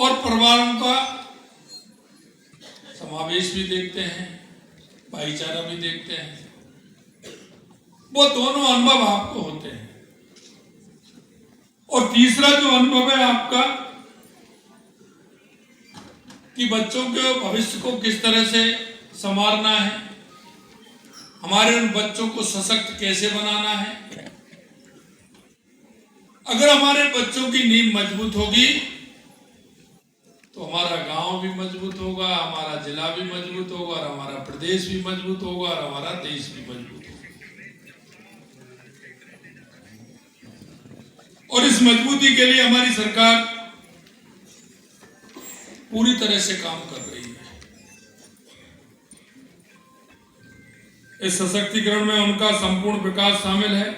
और परिवारों का समावेश भी देखते हैं, भाईचारा भी देखते हैं। वो दोनों अनुभव आपको होते हैं। और तीसरा जो अनुभव है आपका कि बच्चों के भविष्य को किस तरह से संवारना है, हमारे उन बच्चों को सशक्त कैसे बनाना है। अगर हमारे बच्चों की नींव मजबूत होगी तो हमारा गांव भी मजबूत होगा, हमारा जिला भी मजबूत होगा, और हमारा प्रदेश भी मजबूत होगा, और हमारा देश भी मजबूत होगा। और इस मजबूती के लिए हमारी सरकार पूरी तरह से काम कर रही है। इस सशक्तिकरण में उनका संपूर्ण विकास शामिल है।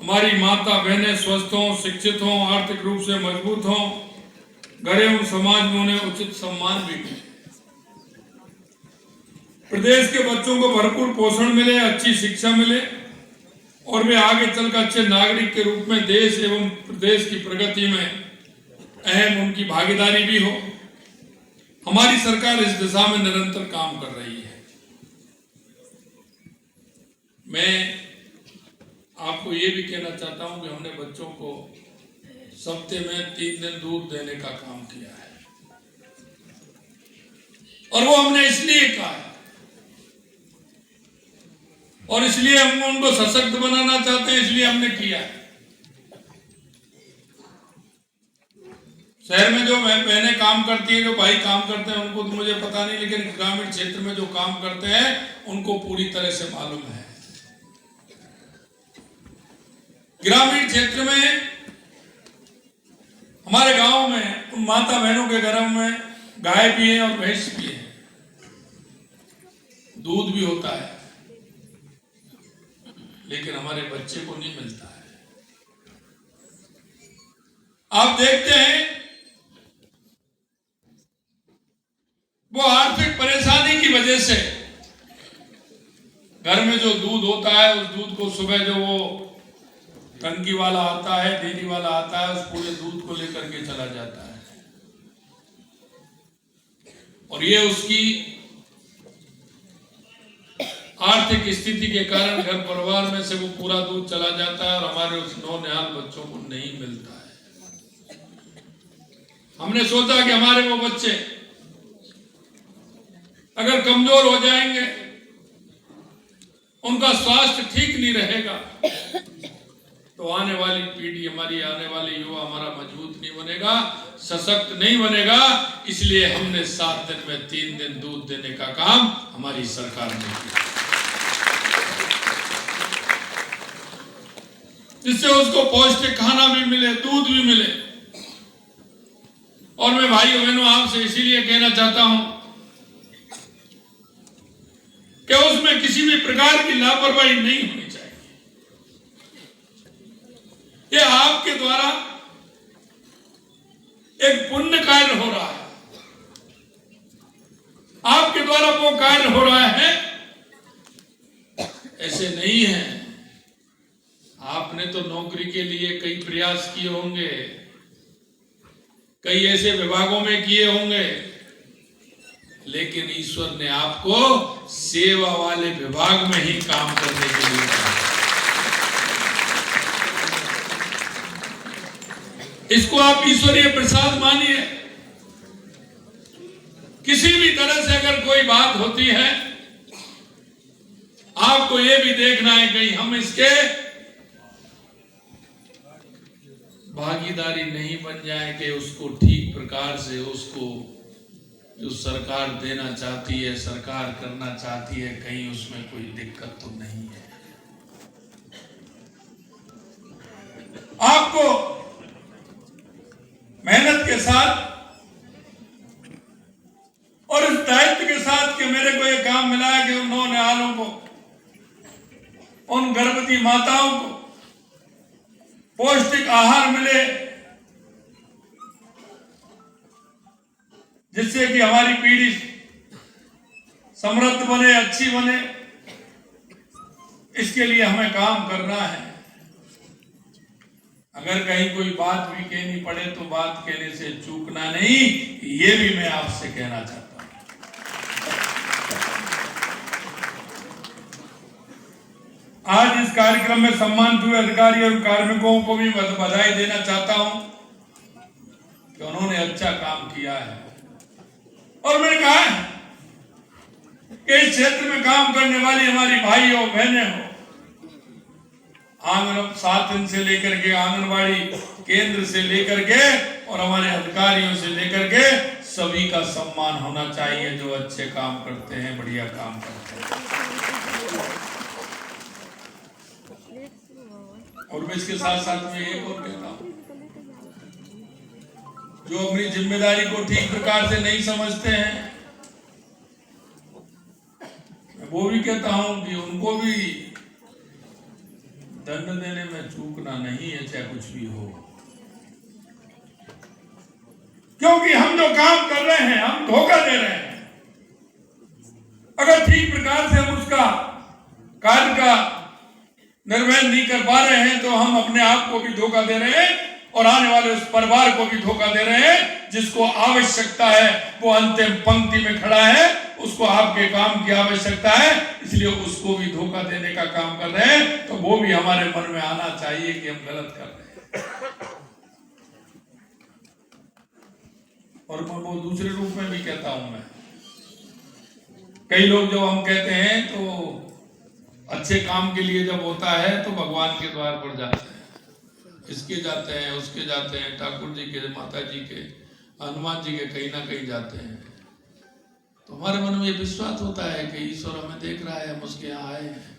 हमारी माता बहनें स्वस्थ हों, शिक्षित हों, आर्थिक रूप से मजबूत हों, घर एवं समाज में उन्हें उचित सम्मान भी मिले। प्रदेश के बच्चों को भरपूर पोषण मिले, अच्छी शिक्षा मिले, और वे आगे चलकर अच्छे नागरिक के रूप में देश एवं प्रदेश की प्रगति में अहम उनकी भागीदारी भी हो। हमारी सरकार इस दिशा में निरंतर काम कर रही है। मैं आपको ये भी कहना चाहता हूं कि हमने बच्चों को सप्ताह में 3 दिन दूध देने का काम किया है, और वो हमने इसलिए कहा है, और इसलिए हम उनको सशक्त बनाना चाहते हैं, इसलिए हमने किया है। शहर में जो बहनें काम करती हैं, जो भाई काम करते हैं, उनको तो मुझे पता नहीं, लेकिन ग्रामीण क्षेत्र में जो काम करते हैं उनको पूरी तरह से मालूम है। ग्रामीण क्षेत्र में हमारे गांव में उन माता बहनों के घरों में गाय भी है और भैंस भी है, दूध भी होता है, लेकिन हमारे बच्चे को नहीं मिलता है। आप देखते हैं वो आर्थिक परेशानी की वजह से घर में जो दूध होता है, उस दूध को सुबह जो वो टंकी वाला आता है, डेयरी वाला आता है, उस पूरे दूध को लेकर के चला जाता है, और ये उसकी आर्थिक स्थिति के कारण घर परिवार में से वो पूरा दूध चला जाता है, और हमारे उस नौनिहाल बच्चों को नहीं मिलता है। हमने सोचा कि हमारे वो बच्चे अगर कमजोर हो जाएंगे, उनका स्वास्थ्य ठीक नहीं रहेगा, तो आने वाली पीढ़ी, हमारी आने वाले युवा हमारा मजबूत नहीं बनेगा, सशक्त नहीं बनेगा। इसलिए हमने 7 दिन में 3 दिन दूध देने का काम हमारी सरकार ने किया, जिससे उसको पौष्टिक खाना भी मिले, दूध भी मिले। और मैं भाइयों बहनों आपसे इसीलिए कहना चाहता हूं कि उसमें किसी भी प्रकार की लापरवाही नहीं होनी चाहिए। ये आपके द्वारा एक पुण्य कार्य हो रहा है, आपके द्वारा वो कार्य हो रहा है, ऐसे नहीं है। आपने तो नौकरी के लिए कई प्रयास किए होंगे, कई ऐसे विभागों में किए होंगे, लेकिन ईश्वर ने आपको सेवा वाले विभाग में ही काम करने के लिए कहा। इसको आप ईश्वरीय प्रसाद मानिए। किसी भी तरह से अगर कोई बात होती है, आपको यह भी देखना है कहीं हम इसके भागीदारी नहीं बन जाए, कि उसको ठीक प्रकार से उसको जो सरकार देना चाहती है, सरकार करना चाहती है, कहीं उसमें कोई दिक्कत तो नहीं है। आपको मेहनत के साथ और इस दायित्व के साथ कि मेरे को ये काम मिला है कि उन नौनिहालों को, उन गर्भवती माताओं को पौष्टिक आहार मिले, जिससे कि हमारी पीढ़ी समृद्ध बने, अच्छी बने। इसके लिए हमें काम करना है। अगर कहीं कोई बात भी कहनी पड़े तो बात कहने से चूकना नहीं, ये भी मैं आपसे कहना चाहता हूं। आज इस कार्यक्रम में सम्मानित हुए अधिकारी और कार्मिकों को भी बधाई देना चाहता हूं कि उन्होंने अच्छा काम किया है। और मैंने कहा कि इस क्षेत्र में काम करने वाली हमारी भाई हो, बहनें हो, आंगन 7 दिन से लेकर के आंगनबाड़ी केंद्र से लेकर के और हमारे अधिकारियों से लेकर के सभी का सम्मान होना चाहिए जो अच्छे काम करते हैं, बढ़िया काम करते हैं। और मैं इसके साथ साथ में एक और कहता हूं, जो अपनी जिम्मेदारी को ठीक प्रकार से नहीं समझते हैं, मैं वो भी कहता हूं कि उनको भी दंड देने में चूकना नहीं है, चाहे कुछ भी हो। क्योंकि हम जो काम कर रहे हैं, हम धोखा दे रहे हैं। अगर ठीक प्रकार से हम उसका कार्य का निर्वहन नहीं कर पा रहे हैं तो हम अपने आप को भी धोखा दे रहे हैं और आने वाले उस परिवार को भी धोखा दे रहे हैं जिसको आवश्यकता है, वो अंतिम पंक्ति में खड़ा है, उसको आपके काम की आवश्यकता है, इसलिए उसको भी धोखा देने का काम कर रहे हैं। तो वो भी हमारे मन में आना चाहिए कि हम गलत कर रहे हैं। और मैं वो दूसरे रूप में भी कहता हूं, मैं कई लोग जब हम कहते हैं तो अच्छे काम के लिए जब होता है तो भगवान के द्वार पर जाते हैं, इसके जाते हैं, उसके जाते हैं, ठाकुर जी के, माता जी के, हनुमान जी के, कहीं ना कहीं जाते हैं। तो हमारे मन में ये विश्वास होता है कि ईश्वर हमें देख रहा है, हम उसके यहाँ आए हैं,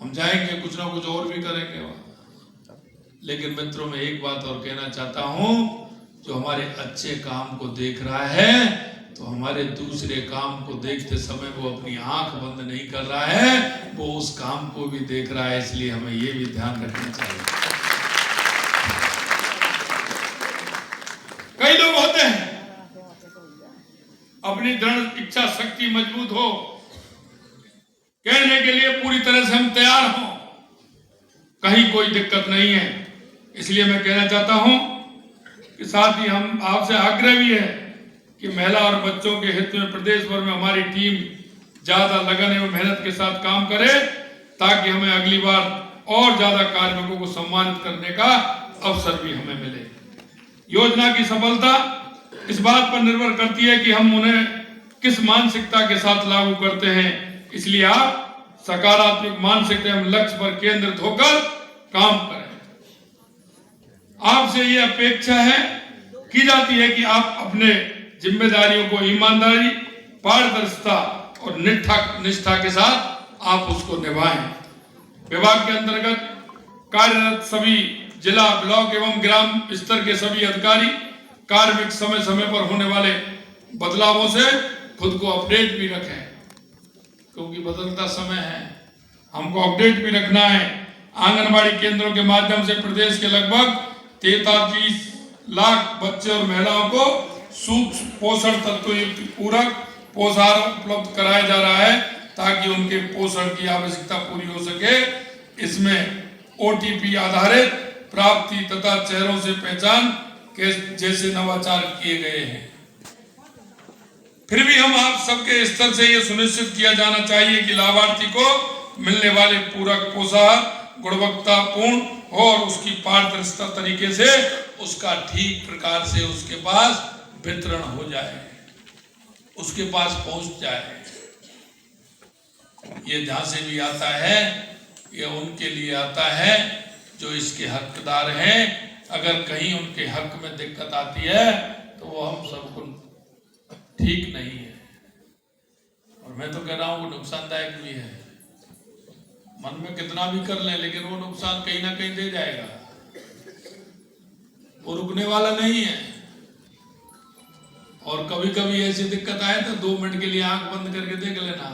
हम जाएंगे, कुछ ना कुछ और भी करेंगे वहां। लेकिन मित्रों में एक बात और कहना चाहता हूं, जो हमारे अच्छे काम को देख रहा है तो हमारे दूसरे काम को देखते समय वो अपनी आंख बंद नहीं कर रहा है, वो उस काम को भी देख रहा है। इसलिए हमें ये भी ध्यान रखना चाहिए। कई लोग होते हैं अपनी दृढ़ इच्छा शक्ति मजबूत हो, कहने के लिए पूरी तरह से हम तैयार हों, कहीं कोई दिक्कत नहीं है। इसलिए मैं कहना चाहता हूं कि साथ ही हम आपसे आग्रह भी है कि महिला और बच्चों के हित में प्रदेश भर में हमारी टीम ज्यादा लगन एवं मेहनत के साथ काम करे, ताकि हमें अगली बार और ज्यादा कार्मिकों को सम्मानित करने का अवसर भी हमें मिले। योजना की सफलता इस बात पर निर्भर करती है कि हम उन्हें किस मानसिकता के साथ लागू करते हैं। इसलिए आप सकारात्मक मानसिकता एवं लक्ष्य पर केंद्रित होकर काम करें। आपसे ये अपेक्षा है की जाती है कि आप अपने जिम्मेदारियों को ईमानदारी, पारदर्शिता और निष्ठा के साथ आप उसको निभाएं। विभाग के अंतर्गत कार्यरत सभी जिला, ब्लॉक एवं ग्राम स्तर के सभी अधिकारी कार्मिक समय समय पर होने वाले बदलावों से खुद को अपडेट भी रखें, क्योंकि बदलता समय है, हमको अपडेट भी रखना है। आंगनबाड़ी केंद्रों के माध्यम से प्रदेश के लगभग 43 लाख बच्चे और महिलाओं को सूक्ष्म पोषण तत्व युक्त पूरक पोषाहार उपलब्ध कराया जा रहा है, ताकि उनके पोषण की आवश्यकता पूरी हो सके। इसमें OTP आधारित प्राप्ति तथा चेहरों से पहचान के जैसे नवाचार किए गए हैं। फिर भी हम आप सबके स्तर से यह सुनिश्चित किया जाना चाहिए कि लाभार्थी को मिलने वाले पूरक पोषाहार गुणवत्तापूर्ण हो और उसकी पारदर्शिता तरीके से उसका ठीक प्रकार से उसके पास वितरण हो जाए, उसके पास पहुंच जाए। ये जहां से भी आता है, ये उनके लिए आता है जो इसके हकदार हैं। अगर कहीं उनके हक में दिक्कत आती है तो वो हम सबको ठीक नहीं है, और मैं तो कह रहा हूं वो नुकसानदायक भी है। मन में कितना भी कर लें, लेकिन वो नुकसान कहीं ना कहीं दे जाएगा, वो रुकने वाला नहीं है। और कभी कभी ऐसी दिक्कत आए तो 2 मिनट के लिए आंख बंद करके देख लेना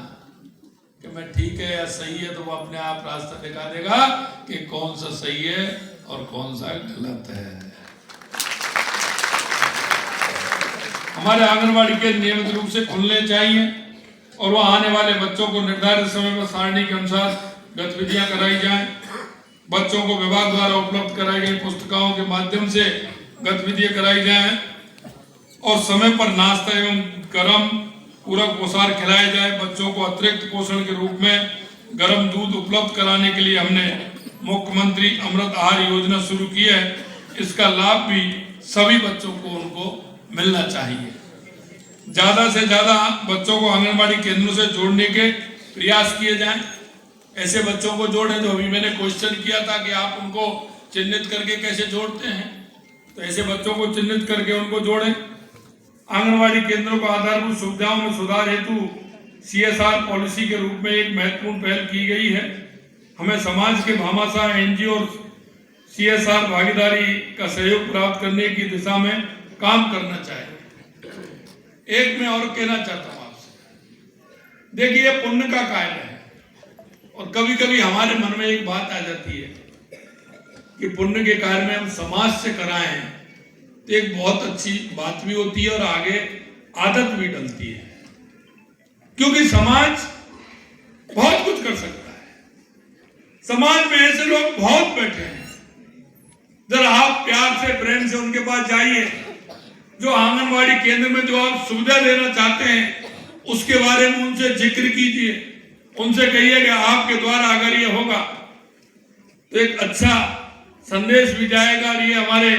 कि मैं ठीक है या सही है, तो वो अपने आप रास्ता दिखा देगा कि कौन सा सही है और कौन सा गलत है। हमारे आंगनबाड़ी केंद्र नियमित रूप से खुलने चाहिए और वहां आने वाले बच्चों को निर्धारित समय पर सारणी के अनुसार गतिविधियां कराई जाएं। बच्चों को विभाग द्वारा उपलब्ध कराई गई पुस्तकों के माध्यम से गतिविधियां कराई जाए और समय पर नाश्ता एवं गर्म पूरक पोषाहार खिलाया जाए। बच्चों को अतिरिक्त पोषण के रूप में गर्म दूध उपलब्ध कराने के लिए हमने मुख्यमंत्री अमृत आहार योजना शुरू की है। इसका लाभ भी सभी बच्चों को उनको मिलना चाहिए। ज्यादा से ज्यादा बच्चों को आंगनबाड़ी केंद्रों से जोड़ने के प्रयास किए जाएं। ऐसे बच्चों को जोड़ें, जो अभी मैंने क्वेश्चन किया था कि आप उनको चिन्हित करके कैसे जोड़ते हैं, तो ऐसे बच्चों को चिन्हित करके उनको जोड़ें। आंगनबाड़ी केंद्रों को आधारभूत सुविधाओं में सुधार हेतु CSR पॉलिसी के रूप में एक महत्वपूर्ण पहल की गई है। हमें समाज के भामाशाह NGO और CSR भागीदारी का सहयोग प्राप्त करने की दिशा में काम करना चाहिए। एक मैं और कहना चाहता हूं आपसे, देखिए पुण्य का कार्य है और कभी कभी हमारे मन में एक बात आ जाती है कि पुण्य के कार्य में हम समाज से कराएं तो एक बहुत अच्छी बात भी होती है और आगे आदत भी डलती है, क्योंकि समाज बहुत कुछ कर सकता है। समाज में ऐसे लोग बहुत बैठे हैं, जरा आप प्यार से प्रेम से उनके पास जाइए। जो आंगनबाड़ी केंद्र में जो आप सुविधा देना चाहते हैं उसके बारे में उनसे जिक्र कीजिए, उनसे कहिए कि आपके द्वारा अगर ये होगा तो एक अच्छा संदेश भी जाएगा और ये हमारे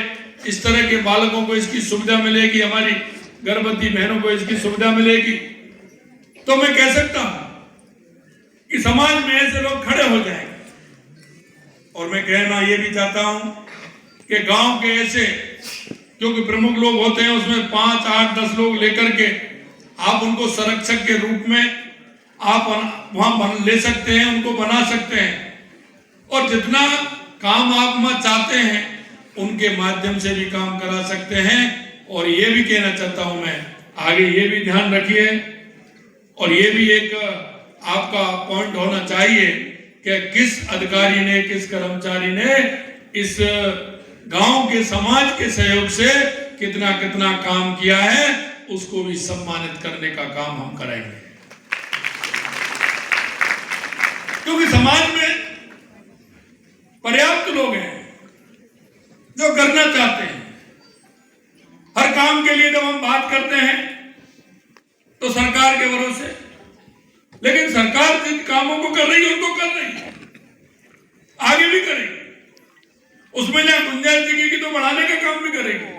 इस तरह के बालकों को इसकी सुविधा मिलेगी, हमारी गर्भवती बहनों को इसकी सुविधा मिलेगी। तो मैं कह सकता हूं कि समाज में ऐसे लोग खड़े हो जाएंगे। और मैं कहना ये भी चाहता हूं कि गांव के ऐसे क्योंकि प्रमुख लोग होते हैं, उसमें 5, 8, 10 लोग लेकर के आप उनको संरक्षक के रूप में आप वहां ले सकते हैं, उनको बना सकते हैं और जितना काम आप चाहते हैं उनके माध्यम से भी काम करा सकते हैं। और ये भी कहना चाहता हूं मैं, आगे ये भी ध्यान रखिए और ये भी एक आपका पॉइंट होना चाहिए कि किस अधिकारी ने, किस कर्मचारी ने इस गांव के समाज के सहयोग से कितना कितना काम किया है, उसको भी सम्मानित करने का काम हम करेंगे। क्योंकि समाज में पर्याप्त लोग हैं जो करना चाहते हैं। हर काम के लिए जब हम बात करते हैं तो सरकार के भरोसे, लेकिन सरकार जिन कामों को कर रही है उनको कर रही है, आगे भी करेगी। उसमें जहां गुंजाइश दिखेगी तो बढ़ाने का काम भी करेगी।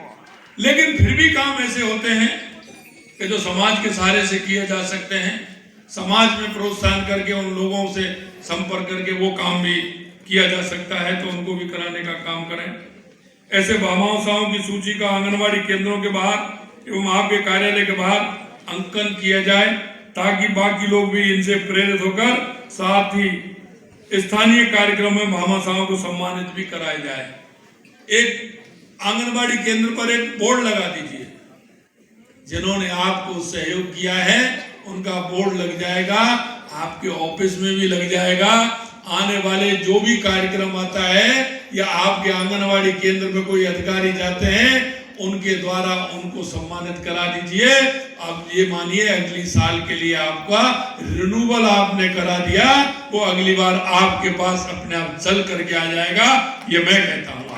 लेकिन फिर भी काम ऐसे होते हैं कि जो समाज के सहारे से किए जा सकते हैं, समाज में प्रोत्साहन करके उन लोगों से संपर्क करके वो काम भी किया जा सकता है, तो उनको भी कराने का काम करें। ऐसे भामाशाहों की सूची का आंगनबाड़ी केंद्रों के बाहर एवं आपके कार्यालय के बाहर अंकन किया जाए ताकि बाकी लोग भी इनसे प्रेरित होकर साथ ही स्थानीय कार्यक्रम में भामाशाहों को सम्मानित भी कराया जाए। एक आंगनबाड़ी केंद्र पर एक बोर्ड लगा दीजिए, जिन्होंने आपको सहयोग किया है उनका बोर्ड लग जाएगा, आपके ऑफिस में भी लग जाएगा। आने वाले जो भी कार्यक्रम आता है या आपके आंगनबाड़ी केंद्र में कोई अधिकारी जाते हैं उनके द्वारा उनको सम्मानित करा दीजिए। अब ये मानिए अगली साल के लिए आपका रिन्यूअल आपने करा दिया, वो अगली बार आपके पास अपने आप चल करके आ जाएगा, ये मैं कहता हूं।